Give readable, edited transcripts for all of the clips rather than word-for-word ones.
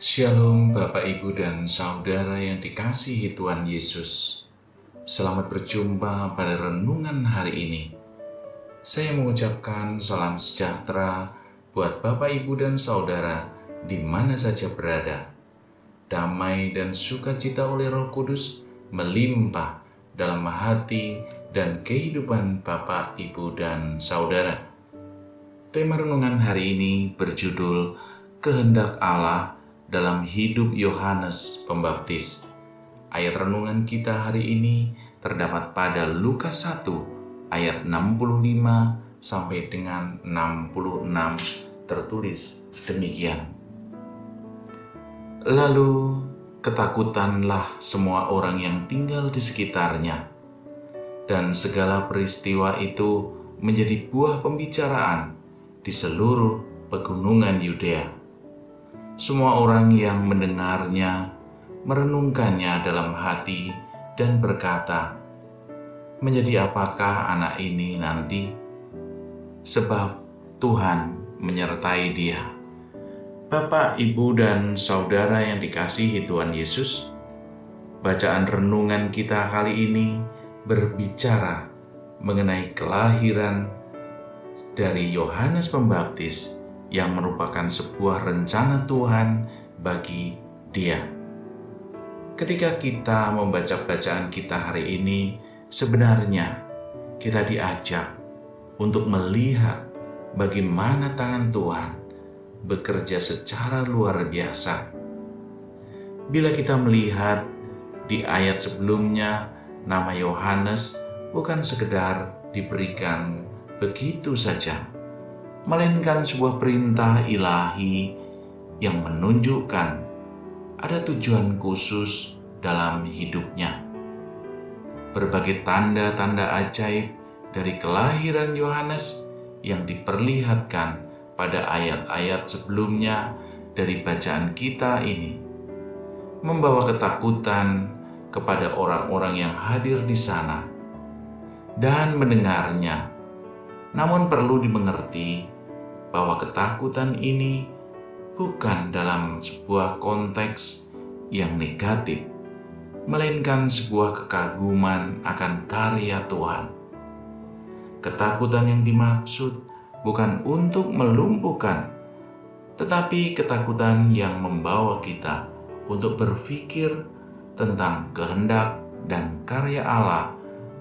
Shalom Bapak Ibu dan Saudara yang dikasihi Tuhan Yesus. Selamat berjumpa pada renungan hari ini. Saya mengucapkan salam sejahtera buat Bapak Ibu dan Saudara di mana saja berada. Damai dan sukacita oleh Roh Kudus melimpah dalam hati dan kehidupan Bapak, Ibu, dan Saudara. Tema renungan hari ini berjudul Kehendak Allah dalam hidup Yohanes Pembaptis. Ayat renungan kita hari ini terdapat pada Lukas 1 ayat 65 sampai dengan 66, tertulis demikian. Lalu ketakutanlah semua orang yang tinggal di sekitarnya, dan segala peristiwa itu menjadi buah pembicaraan di seluruh pegunungan Yudea. Semua orang yang mendengarnya merenungkannya dalam hati dan berkata, "Menjadi apakah anak ini nanti? Sebab Tuhan menyertai dia." Bapak, Ibu, dan Saudara yang dikasihi Tuhan Yesus, bacaan renungan kita kali ini berbicara mengenai kelahiran dari Yohanes Pembaptis yang merupakan sebuah rencana Tuhan bagi dia. Ketika kita membaca bacaan kita hari ini, sebenarnya kita diajak untuk melihat bagaimana tangan Tuhan bekerja secara luar biasa. Bila kita melihat di ayat sebelumnya, nama Yohanes bukan sekedar diberikan begitu saja, melainkan sebuah perintah ilahi yang menunjukkan ada tujuan khusus dalam hidupnya. Berbagai tanda-tanda ajaib dari kelahiran Yohanes yang diperlihatkan pada ayat-ayat sebelumnya dari bacaan kita ini membawa ketakutan kepada orang-orang yang hadir di sana dan mendengarnya. Namun perlu dimengerti bahwa ketakutan ini bukan dalam sebuah konteks yang negatif, melainkan sebuah kekaguman akan karya Tuhan. Ketakutan yang dimaksud bukan untuk melumpuhkan, tetapi ketakutan yang membawa kita untuk berpikir tentang kehendak dan karya Allah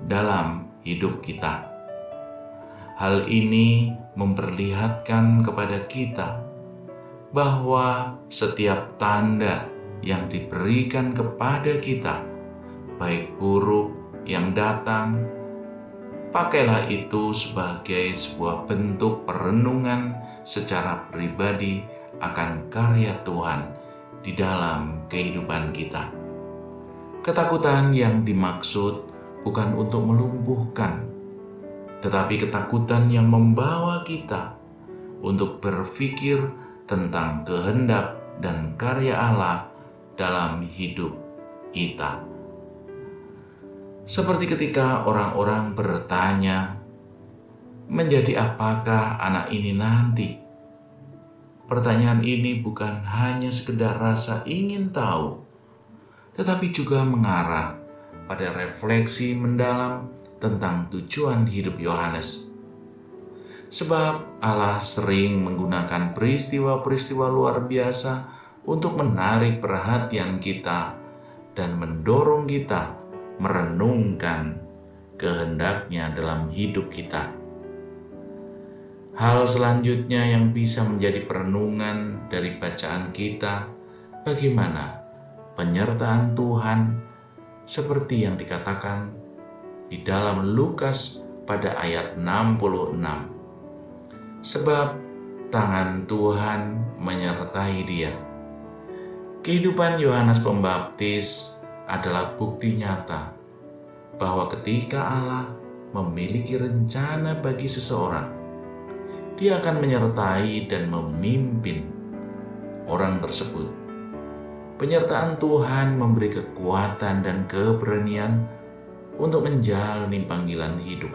dalam hidup kita. Hal ini memperlihatkan kepada kita bahwa setiap tanda yang diberikan kepada kita, baik buruk yang datang, pakailah itu sebagai sebuah bentuk perenungan secara pribadi akan karya Tuhan di dalam kehidupan kita. Ketakutan yang dimaksud bukan untuk melumpuhkan, tetapi ketakutan yang membawa kita untuk berpikir tentang kehendak dan karya Allah dalam hidup kita. Seperti ketika orang-orang bertanya, "Menjadi apakah anak ini nanti?" Pertanyaan ini bukan hanya sekedar rasa ingin tahu, tetapi juga mengarah pada refleksi mendalam tentang tujuan hidup Yohanes. Sebab Allah sering menggunakan peristiwa-peristiwa luar biasa untuk menarik perhatian kita dan mendorong kita merenungkan kehendaknya dalam hidup kita. Hal selanjutnya yang bisa menjadi perenungan dari bacaan kita, bagaimana penyertaan Tuhan seperti yang dikatakan di dalam Lukas pada ayat 66. Sebab tangan Tuhan menyertai dia. Kehidupan Yohanes Pembaptis adalah bukti nyata bahwa ketika Allah memiliki rencana bagi seseorang, Dia akan menyertai dan memimpin orang tersebut. Penyertaan Tuhan memberi kekuatan dan keberanian untuk menjalani panggilan hidup.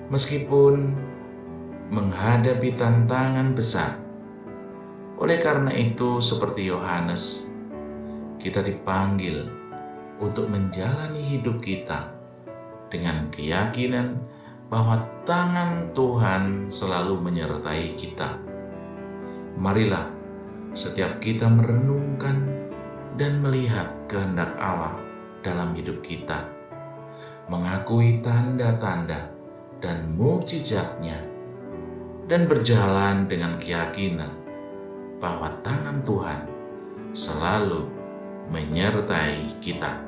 Meskipun menghadapi tantangan besar, Oleh karena itu, seperti Yohanes, kita dipanggil untuk menjalani hidup kita dengan keyakinan bahwa tangan Tuhan selalu menyertai kita. Marilah setiap kita merenungkan dan melihat kehendak Allah dalam hidup kita, mengakui tanda-tanda dan mukjizat-Nya, dan berjalan dengan keyakinan bahwa tangan Tuhan selalu menyertai kita.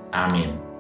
Amin.